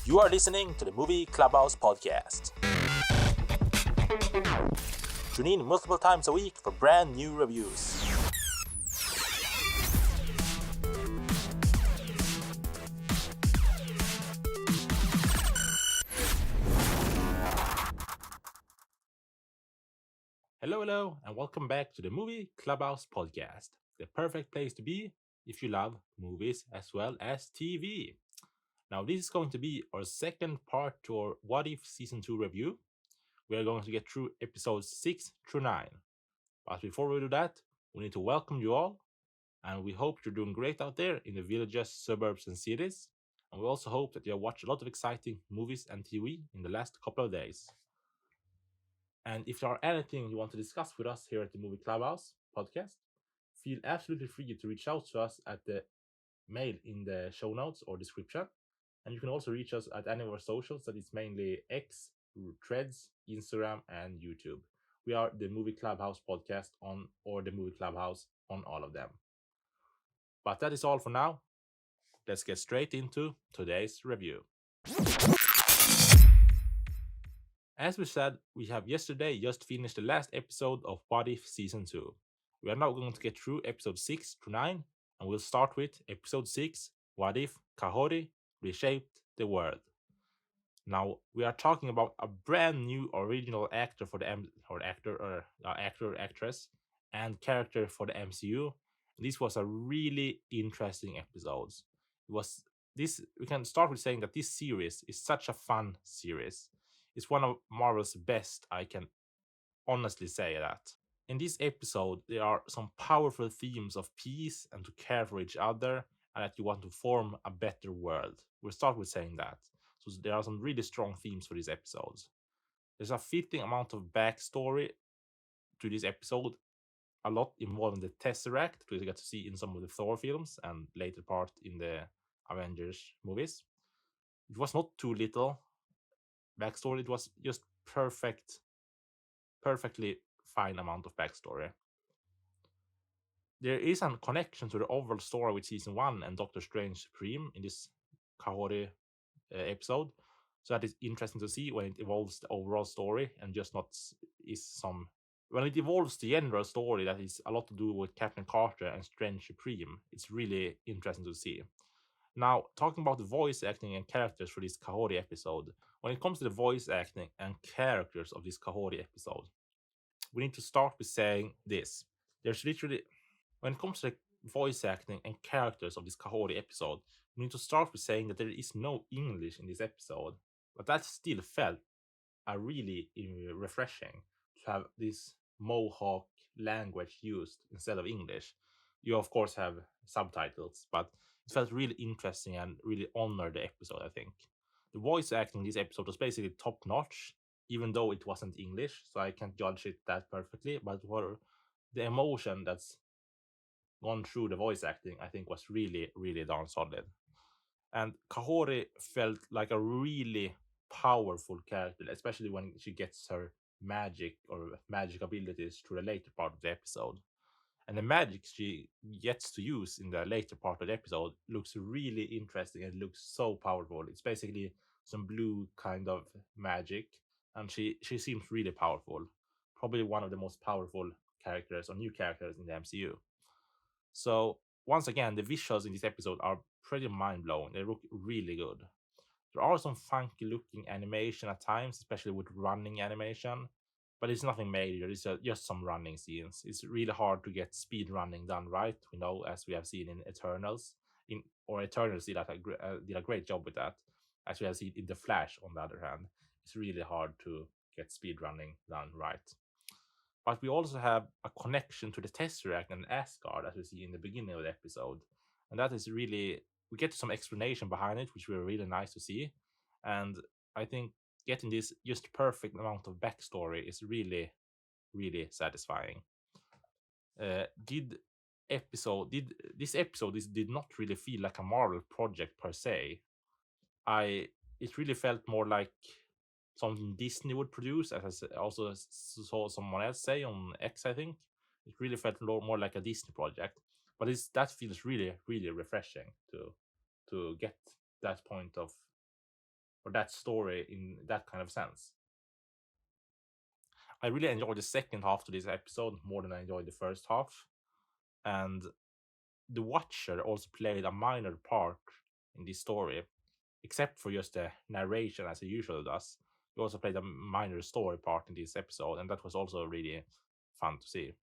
You are listening to the Movie Clubhouse podcast. Tune in multiple times a week for brand new reviews. Hello, and welcome back to the Movie Clubhouse podcast, the perfect place to be if you love movies as well as TV. Now, this is going to be our second part to our What If Season 2 review. We are going to get through episodes 6 through 9. But before we do that, we need to welcome you all, and we hope you're doing great out there in the villages, suburbs, and cities. And we also hope that you have watched a lot of exciting movies and TV in the last couple of days. And if there are anything you want to discuss with us here at the Movie Clubhouse podcast, feel absolutely free to reach out to us at the mail in the show notes or description. And you can also reach us at any of our socials, that is mainly X, Threads, Instagram, and YouTube. We are the Movie Clubhouse podcast or the Movie Clubhouse on all of them. But that is all for now. Let's get straight into today's review. As we said, we have yesterday just finished the last episode of What If Season 2. We are now going to get through episode 6 to 9, and we'll start with episode 6, What If Kahori Reshaped the World. Now, we are talking about a brand new original actor for the actress, and character for the MCU. This was a really interesting episode. We can start with saying that this series is such a fun series. It's one of Marvel's best, I can honestly say that. In this episode, there are some powerful themes of peace and to care for each other, and that you want to form a better world. We'll start with saying that. So there are some really strong themes for these episodes. There's a fitting amount of backstory to this episode, a lot involving the Tesseract, which we get to see in some of the Thor films and later part in the Avengers movies. It was not too little backstory, it was just perfectly fine amount of backstory. There is a connection to the overall story with season 1 and Doctor Strange Supreme in this Kahori episode, so that is interesting to see when it evolves the overall story and just not when it evolves the general story that is a lot to do with Captain Carter and Strange Supreme. It's really interesting to see. Now, talking about the voice acting and characters for this Kahori episode, when it comes to the voice acting and characters of this Kahori episode, we need to start with saying this. When it comes to the voice acting and characters of this Kahori episode, we need to start with saying that there is no English in this episode, but that still felt really refreshing to have this Mohawk language used instead of English. You of course have subtitles, but it felt really interesting and really honored the episode, I think. The voice acting in this episode was basically top notch, even though it wasn't English, so I can't judge it that perfectly, but for the emotion that's gone through the voice acting, I think was really, really darn solid. And Kahori felt like a really powerful character, especially when she gets her magic abilities through the later part of the episode. And the magic she gets to use in the later part of the episode looks really interesting and looks so powerful. It's basically some blue kind of magic, and she seems really powerful. Probably one of the most powerful characters or new characters in the MCU. So once again, the visuals in this episode are pretty mind-blowing. They look really good. There are some funky looking animation at times, especially with running animation, but it's nothing major. It's just some running scenes. It's really hard to get speed running done right, as we have seen in Eternals. Eternals did a great job with that, as we have seen in The Flash. On the other hand, it's really hard to get speed running done right. But we also have a connection to the Tesseract and Asgard, as we see in the beginning of the episode, and that is really, we get some explanation behind it, which were really nice to see. And I think getting this just perfect amount of backstory is really, really satisfying. This episode did not really feel like a Marvel project per se. It really felt more like something Disney would produce, as I also saw someone else say on X, I think. It really felt more like a Disney project, but that feels really, really refreshing to get that point of or that story in that kind of sense. I really enjoyed the second half to this episode more than I enjoyed the first half. And the Watcher also played a minor part in this story, except for just the narration as he usually does. He also played a minor story part in this episode, and that was also really fun to see.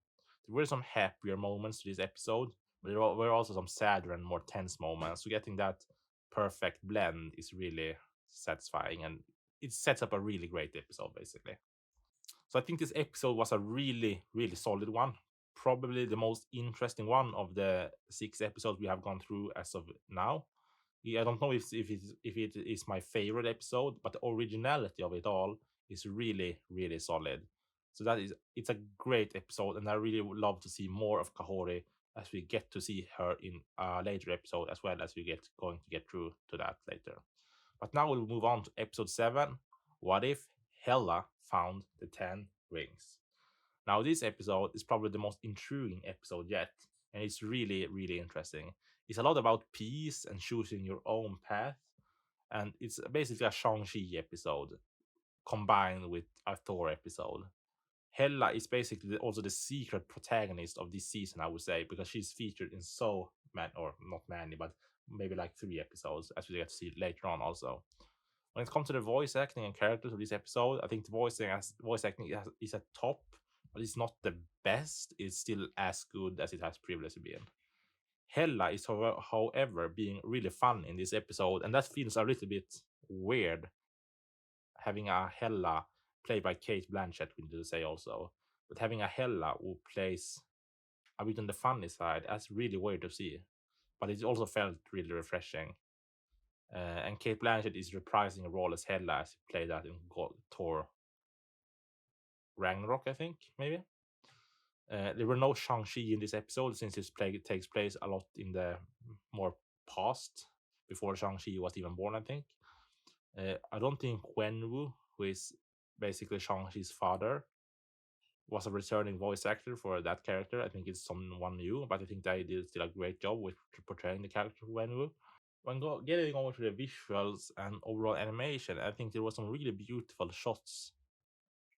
There were some happier moments to this episode, but there were also some sadder and more tense moments. So getting that perfect blend is really satisfying, and it sets up a really great episode, basically. So I think this episode was a really, really solid one. Probably the most interesting one of the 6 episodes we have gone through as of now. Yeah, I don't know if it is my favorite episode, but the originality of it all is really, really solid. So it's a great episode, and I really would love to see more of Kahori as we get to see her in a later episode, as well as we get going to get through to that later. But now we'll move on to episode 7. What if Hela found the 10 rings? Now, this episode is probably the most intriguing episode yet, and it's really, really interesting. It's a lot about peace and choosing your own path, and it's basically a Shang-Chi episode combined with a Thor episode. Hela is basically also the secret protagonist of this season, I would say, because she's featured in so many, or not many, but maybe like 3 episodes, as we get to see later on also. When it comes to the voice acting and characters of this episode, I think the voice acting is at top, but it's not the best. It's still as good as it has previously been. Hela is, however, being really fun in this episode, and that feels a little bit weird having a Hela played by Kate Blanchett, we need to say also. But having a Hela who plays a bit on the funny side, that's really weird to see. But it also felt really refreshing. And Kate Blanchett is reprising a role as Hela as he played that in Thor Ragnarok, I think, maybe. There were no Shang-Chi in this episode since this takes place a lot in the more past, before Shang-Chi was even born, I think. I don't think Wenwu, who is basically Shang-Chi's father, was a returning voice actor for that character. I think it's someone new, but I think they did still a great job with portraying the character Wenwu. When getting over to the visuals and overall animation, I think there was some really beautiful shots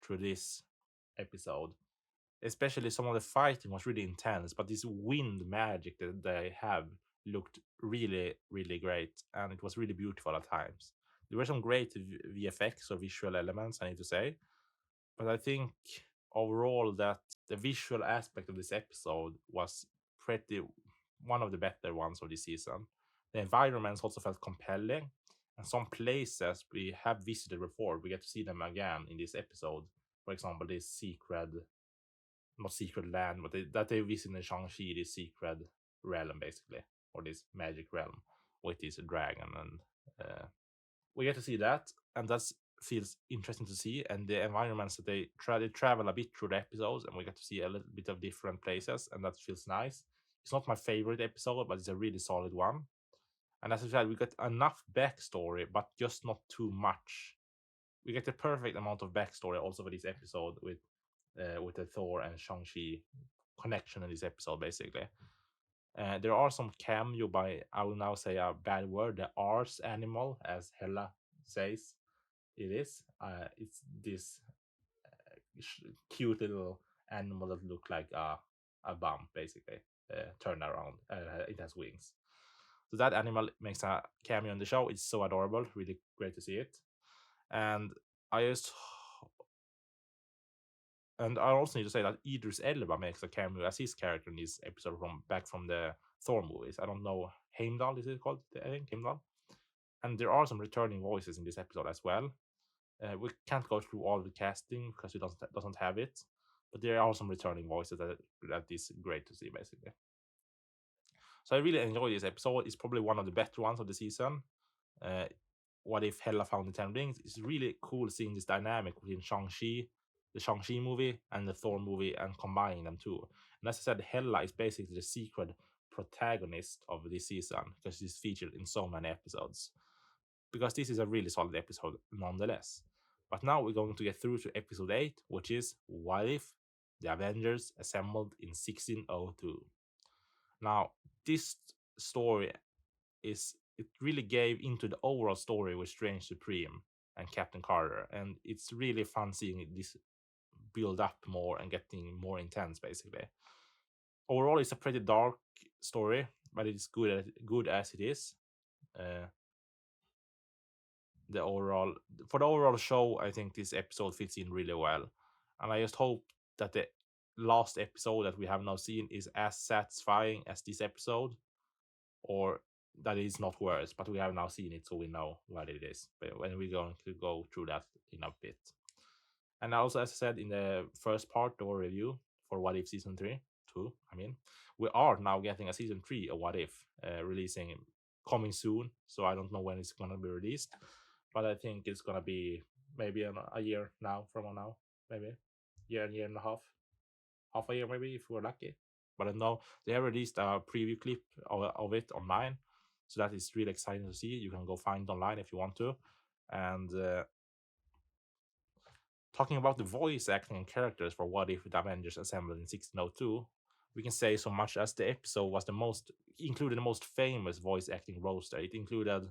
through this episode. Especially some of the fighting was really intense, but this wind magic that they have looked really, really great, and it was really beautiful at times. There were some great VFX or visual elements, I need to say, but I think overall that the visual aspect of this episode was pretty one of the better ones of this season. The environments also felt compelling, and some places we have visited before, we get to see them again in this episode. For example, this not secret land, but that they visit in Shang-Chi, this secret realm, basically, or this magic realm with this dragon, and we get to see that, and that feels interesting to see. And the environments that they travel a bit through the episodes, and we get to see a little bit of different places, and that feels nice. It's not my favorite episode, but it's a really solid one. And as I said, we got enough backstory, but just not too much. We get the perfect amount of backstory also for this episode with the Thor and Shang-Chi connection in this episode, basically. There are some cameo by, I will now say a bad word, the Ars animal, as Hela says it is. It's this cute little animal that look like a bump, basically. Turn around. It has wings. So that animal makes a cameo in the show. It's so adorable. Really great to see it. And I just And I also need to say that Idris Elba makes a cameo as his character in this episode from the Thor movies. I don't know, Heimdall is it called? I think Heimdall. And there are some returning voices in this episode as well. We can't go through all the casting because we doesn't have it, but there are some returning voices that is great to see, basically. So I really enjoy this episode. It's probably one of the better ones of the season. What if Hela found the 10 rings? It's really cool seeing this dynamic between the Shang-Chi movie, and the Thor movie, and combining them too. And as I said, Hela is basically the secret protagonist of this season because she's featured in so many episodes. Because this is a really solid episode nonetheless. But now we're going to get through to episode 8, which is What If the Avengers Assembled in 1602. Now, this story is it really gave into the overall story with Strange Supreme and Captain Carter, and it's really fun seeing this build up more and getting more intense. Basically, overall, it's a pretty dark story, but it's good as it is. Uh, the overall For the overall show, I think this episode fits in really well, and I just hope that the last episode that we have now seen is as satisfying as this episode, or that it's not worse. But we have now seen it, so we know what it is. But when we're going to go through that in a bit, and also as I said in the first part of our review for What If season 2, I mean, we are now getting a season 3 of What If, releasing coming soon. So I don't know when it's gonna be released, but I think it's gonna be maybe a year now from now, maybe year and a half a year maybe if we're lucky. But I know they have released a preview clip of it online, so that is really exciting to see. You can go find it online if you want to. And talking about the voice acting and characters for What If the Avengers assembled in 1602, we can say so much as the episode was included the most famous voice acting roster. It included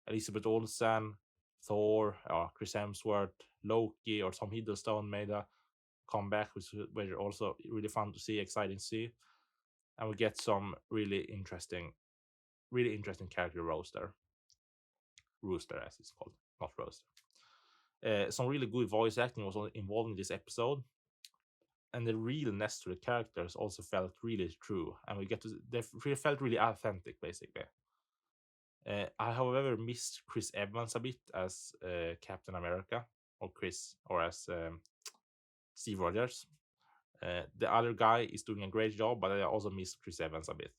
Elizabeth Olsen, Thor, Chris Hemsworth, Loki, or Tom Hiddleston made a comeback, which were also really fun to see, exciting to see. And we get some really interesting character rooster as it's called, not roaster. Some really good voice acting was involved in this episode, and the realness to the characters also felt really true, and they felt really authentic, basically. I, however, missed Chris Evans a bit as Captain America, or as Steve Rogers. The other guy is doing a great job, but I also miss Chris Evans a bit.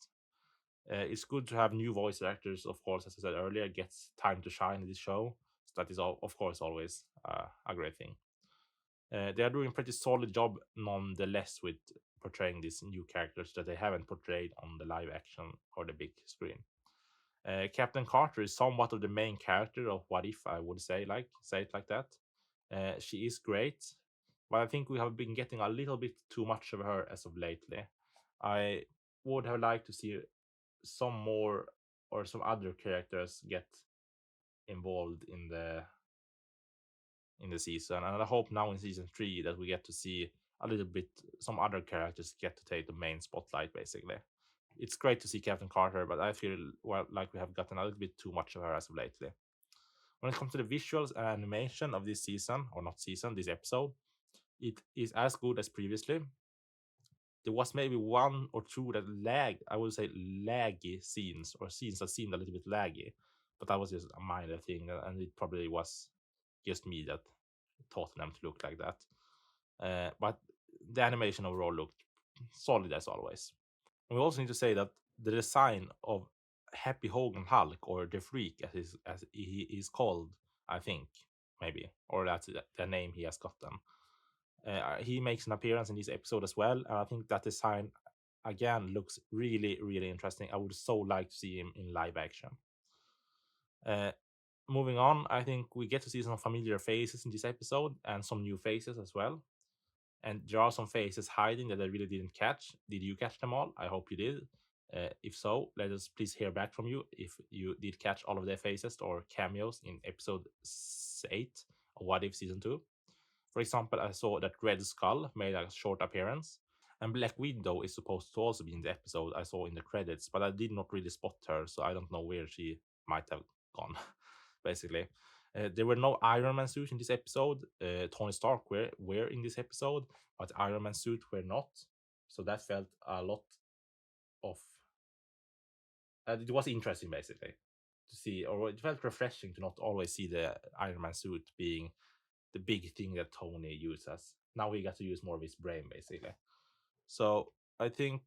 It's good to have new voice actors, of course, as I said earlier, gets time to shine in this show. So that is, of course, always a great thing. They are doing a pretty solid job, nonetheless, with portraying these new characters that they haven't portrayed on the live action or the big screen. Captain Carter is somewhat of the main character of What If, I would say it like that. She is great, but I think we have been getting a little bit too much of her as of lately. I would have liked to see some more or some other characters get involved in the season, and I hope now in season 3 that we get to see a little bit some other characters get to take the main spotlight. Basically, it's great to see Captain Carter, but I feel like we have gotten a little bit too much of her as of lately. When it comes to the visuals and animation of this season, or not season, this episode, it is as good as previously. There was maybe one or two that I would say laggy scenes, or scenes that seemed a little bit laggy, but that was just a minor thing, and it probably was just me that taught them to look like that. But the animation overall looked solid as always. And we also need to say that the design of Happy Hogan Hulk, or the Freak as he is called, I think, maybe, or that's the name he has gotten. He makes an appearance in this episode as well, and I think that design again looks really, really interesting. I would so like to see him in live action. Moving on, I think we get to see some familiar faces in this episode and some new faces as well. And there are some faces hiding that I really didn't catch. Did you catch them all? I hope you did. If so, let us please hear back from you if you did catch all of their faces or cameos in episode 8 of What If season 2. For example, I saw that Red Skull made a short appearance, and Black Widow is supposed to also be in the episode I saw in the credits, but I did not really spot her, so I don't know where she might have gone, basically. There were no Iron Man suits in this episode. Tony Stark were in this episode, but Iron Man suit were not. So that felt a lot of. It was interesting, basically, to see, or it felt refreshing to not always see the Iron Man suit being the big thing that Tony uses. Now we got to use more of his brain, basically. So I think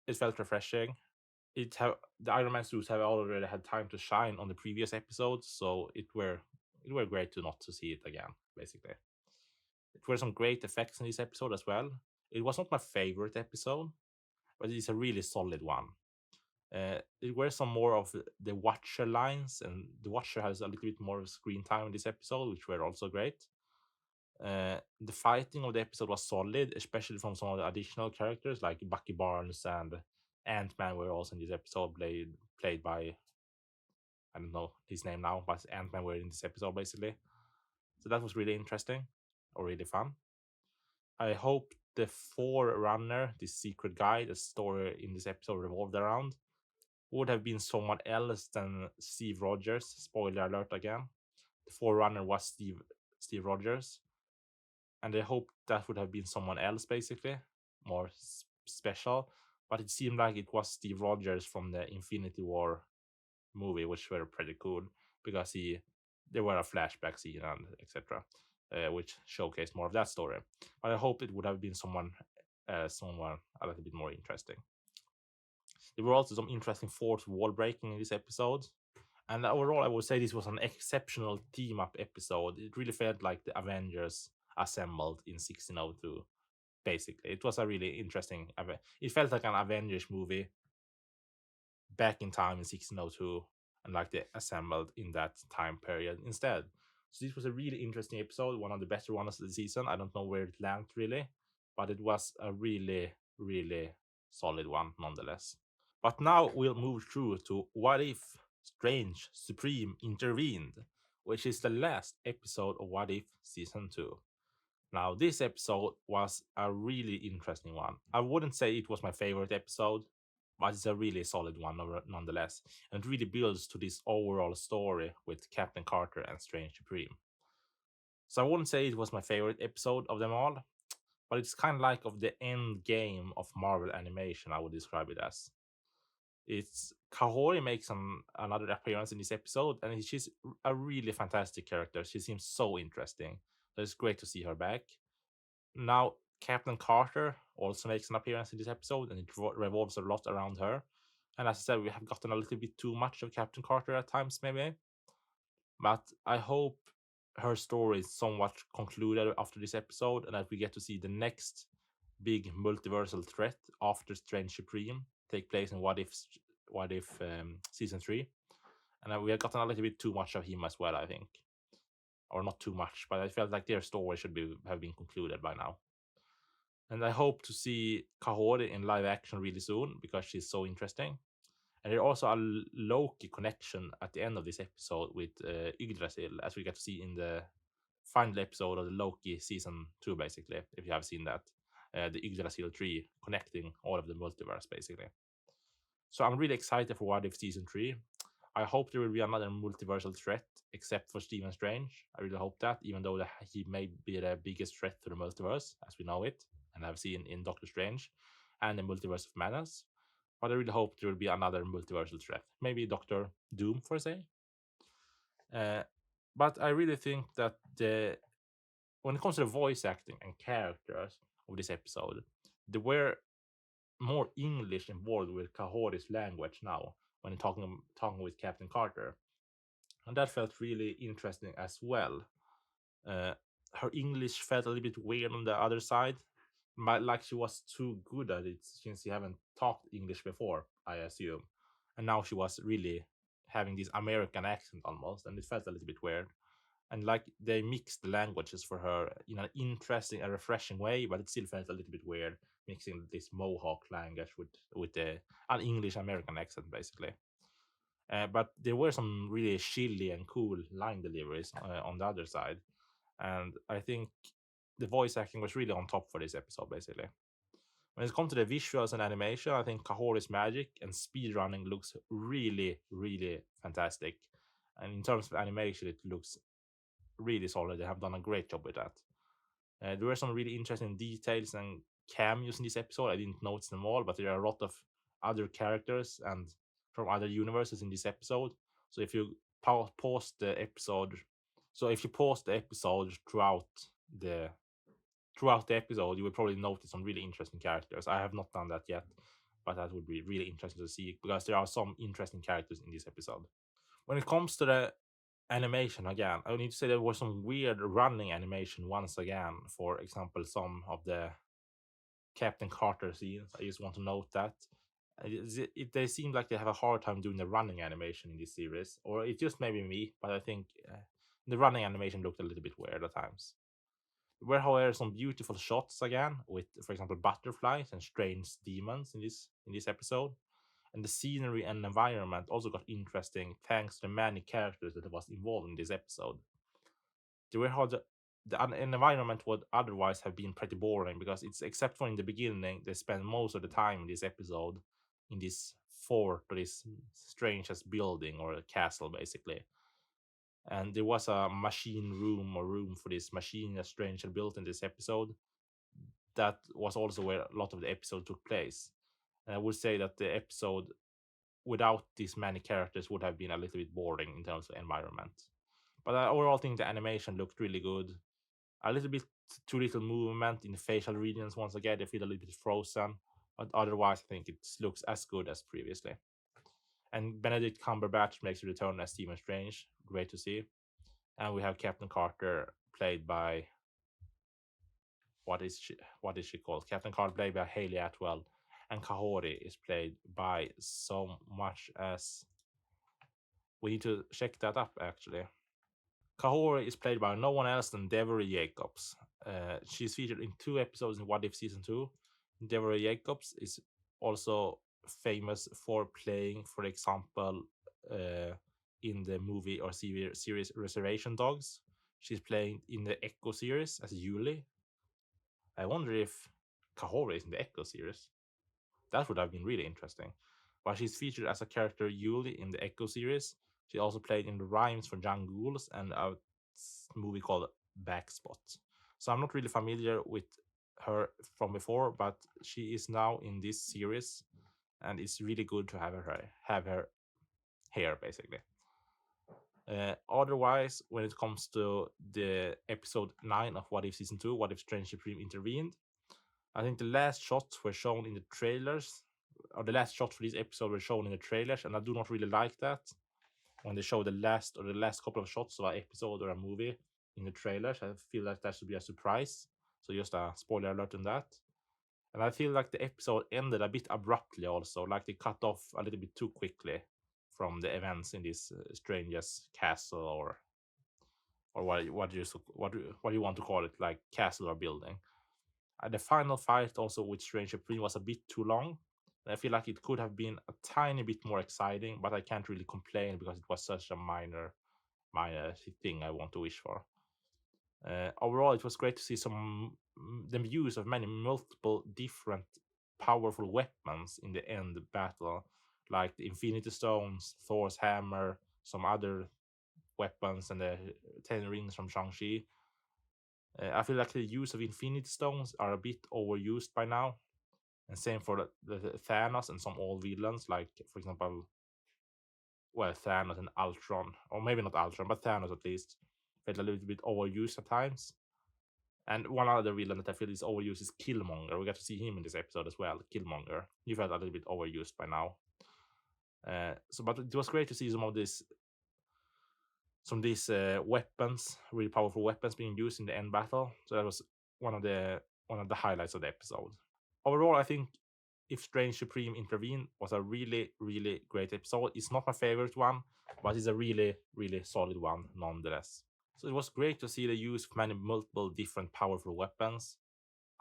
it felt refreshing. The Iron Man suits have already had time to shine on the previous episodes, so it were great to see it again, basically. It were some great effects in this episode as well. It was not my favorite episode, but it's a really solid one. It were some more of the Watcher lines, and the Watcher has a little bit more screen time in this episode, which were also great. The fighting of the episode was solid, especially from some of the additional characters like Bucky Barnes and Ant-Man were also in this episode, played by I don't know his name now, but Ant-Man were in this episode basically. So that was really interesting or really fun. I hope the Forerunner, this secret guy, the story in this episode revolved around, would have been someone else than Steve Rogers. Spoiler alert again. The Forerunner was Steve Rogers, and I hope that would have been someone else, basically, more special. But it seemed like it was Steve Rogers from the Infinity War movie, which were pretty cool because there were a flashback scene and etc., which showcased more of that story. But I hope it would have been someone a little bit more interesting. There were also some interesting fourth wall breaking in this episode. And overall, I would say this was an exceptional team up episode. It really felt like the Avengers assembled in 1602. Basically, it was a really interesting. It felt like an Avengers movie back in time in 1602, and like they assembled in that time period instead. So this was a really interesting episode, one of the better ones of the season. I don't know where it landed really, but it was a really, really solid one nonetheless. But now we'll move through to What If Strange Supreme Intervened, which is the last episode of What If Season 2. Now, this episode was a really interesting one. I wouldn't say it was my favorite episode, but it's a really solid one nonetheless, and it really builds to this overall story with Captain Carter and Strange Supreme. So I wouldn't say it was my favorite episode of them all, but it's kind of like of the end game of Marvel animation, I would describe it as. It's Kahori makes another appearance in this episode, and she's a really fantastic character. She seems so interesting. So it's great to see her back. Now, Captain Carter also makes an appearance in this episode, and it revolves a lot around her. And as I said, we have gotten a little bit too much of Captain Carter at times, maybe. But I hope her story is somewhat concluded after this episode, and that we get to see the next big multiversal threat after Strange Supreme take place in What If season 3. And we have gotten a little bit too much of him as well, I think. Or not too much, but I felt like their story should have been concluded by now. And I hope to see Kahori in live action really soon because she's so interesting. And there's also a Loki connection at the end of this episode with Yggdrasil, as we get to see in the final episode of the Loki season 2, basically, if you have seen that. The Yggdrasil tree connecting all of the multiverse, basically. So I'm really excited for What If season 3. I hope there will be another multiversal threat, except for Stephen Strange. I really hope that, even though he may be the biggest threat to the multiverse as we know it, and have seen in Doctor Strange and the Multiverse of Madness. But I really hope there will be another multiversal threat. Maybe Doctor Doom, for say. But I really think that when it comes to the voice acting and characters of this episode, there were more English involved with Kahori's language now when talking with Captain Carter, and that felt really interesting as well. Her English felt a little bit weird on the other side, like she was too good at it since she haven't talked English before, I assume, and now she was really having this American accent almost, and it felt a little bit weird. And like they mixed the languages for her in an interesting and refreshing way, but it still felt a little bit weird mixing this Mohawk language with an English American accent, basically. But there were some really chilly and cool line deliveries on the other side, and I think the voice acting was really on top for this episode, basically. When it comes to the visuals and animation, I think Kahori's magic and speedrunning looks really, really fantastic. And in terms of animation, it looks really solid. They have done a great job with that. There were some really interesting details and cameos in this episode. I didn't notice them all, but there are a lot of other characters and from other universes in this episode. So if you pause the episode, the throughout the episode, you will probably notice some really interesting characters. I have not done that yet, but that would be really interesting to see because there are some interesting characters in this episode. When it comes to the animation again, I need to say there was some weird running animation once again. For example, some of the Captain Carter scenes. I just want to note that they seem like they have a hard time doing the running animation in this series, or it just may be me, but I think the running animation looked a little bit weird at times. There were, however, some beautiful shots again with, for example, butterflies and strange demons in this episode. And the scenery and environment also got interesting thanks to the many characters that was involved in this episode. They were how the environment would otherwise have been pretty boring because it's except for in the beginning, they spend most of the time in this episode in this fort or this strangest building or a castle basically. And there was a machine room or room for this machine that Strange had built in this episode. That was also where a lot of the episode took place. And I would say that the episode without these many characters would have been a little bit boring in terms of environment. But I overall think the animation looked really good. A little bit too little movement in the facial regions once again. They feel a little bit frozen. But otherwise, I think it looks as good as previously. And Benedict Cumberbatch makes a return as Stephen Strange. Great to see. And we have Captain Carter played by what is she called? Captain Carter played by Haley Atwell, and Kahori is played by so much as we need to check that up actually. Kahori is played by no one else than Deborah Jacobs. She's featured in 2 episodes in What If Season 2. Deborah Jacobs is also famous for playing, for example, in the movie or series Reservation Dogs. She's playing in the Echo series as Yuli. I wonder if Kahori is in the Echo series. That would have been really interesting. While she's featured as a character Yuli in the Echo series, she also played in the Rhymes for Young Ghouls and a movie called Backspot. So I'm not really familiar with her from before, but she is now in this series, and it's really good to have her here basically. Otherwise, when it comes to the episode 9 of What If Season 2, What If Strange Supreme intervened, I think the last shots were shown in the trailers, or the last shots for this episode were shown in the trailers, and I do not really like that. When they show the last couple of shots of an episode or a movie in the trailers, I feel like that should be a surprise. So just a spoiler alert on that. And I feel like the episode ended a bit abruptly also, like they cut off a little bit too quickly from the events in this strangest castle or what do you want to call it, like castle or building. The final fight also with Strange Supreme was a bit too long. I feel like it could have been a tiny bit more exciting, but I can't really complain because it was such a minor thing I want to wish for. Overall, it was great to see the use of many multiple different powerful weapons in the end battle, like the Infinity Stones, Thor's hammer, some other weapons, and the 10 rings from Shang-Chi. I feel like the use of Infinity Stones are a bit overused by now, and same for the Thanos and some old villains, like for example, Thanos and Ultron, or maybe not Ultron, but Thanos at least, felt a little bit overused at times. And one other villain that I feel is overused is Killmonger. We got to see him in this episode as well. Killmonger, he felt a little bit overused by now. But it was great to see some of these weapons, really powerful weapons, being used in the end battle. So that was one of the highlights of the episode. Overall, I think If Strange Supreme Intervened was a really, really great episode. It's not my favorite one, but it's a really, really solid one nonetheless. So it was great to see the use of many multiple different powerful weapons.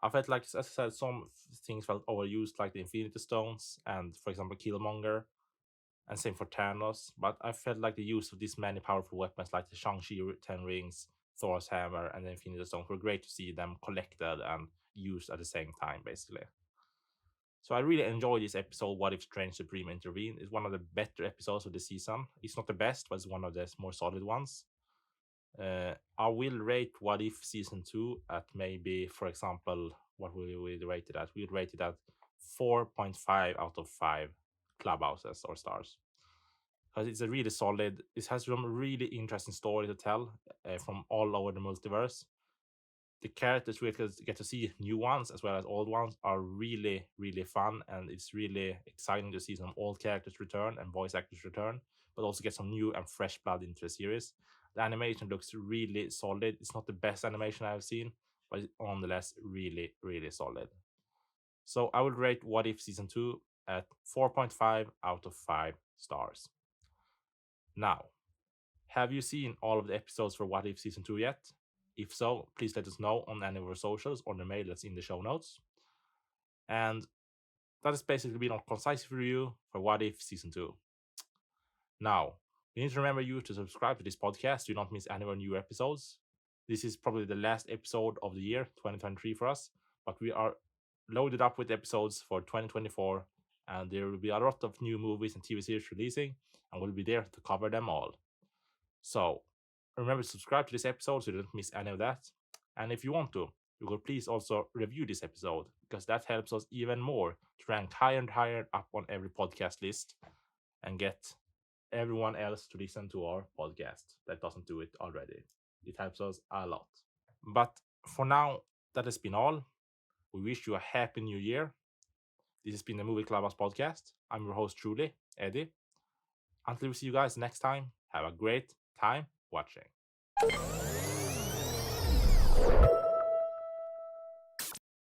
I felt like, as I said, some things felt overused, like the Infinity Stones and, for example, Killmonger, and same for Thanos. But I felt like the use of these many powerful weapons, like the Shang-Chi 10 Rings, Thor's Hammer, and the Infinity Stones, were great to see them collected and used at the same time, basically. So I really enjoyed this episode, What If Strange Supreme Intervened. It's one of the better episodes of the season. It's not the best, but it's one of the more solid ones. I will rate What If Season 2 at maybe, for example, what we rate it at? We rate it at 4.5 out of 5 clubhouses or stars. Because it's a really solid, it has some really interesting story to tell from all over the multiverse. The characters we get to see, new ones as well as old ones, are really, really fun, and it's really exciting to see some old characters return and voice actors return, but also get some new and fresh blood into the series. The animation looks really solid. It's not the best animation I've seen, but it's nonetheless really, really solid. So I would rate What If Season 2 at 4.5 out of 5 stars. Now, have you seen all of the episodes for What If Season 2 yet? If so, please let us know on any of our socials or the mail that's in the show notes. And that has basically been our concise review for What If Season 2. Now, we need to remember you to subscribe to this podcast so you don't miss any of our new episodes. This is probably the last episode of the year, 2023 for us, but we are loaded up with episodes for 2024, and there will be a lot of new movies and TV series releasing, and we'll be there to cover them all. So, remember to subscribe to this episode so you don't miss any of that. And if you want to, you could please also review this episode, because that helps us even more to rank higher and higher up on every podcast list and get everyone else to listen to our podcast that doesn't do it already. It helps us a lot. But for now, that has been all. We wish you a happy new year. This has been the Movie Clubhouse podcast. I'm your host, truly, Eddie. Until we see you guys next time, have a great time watching.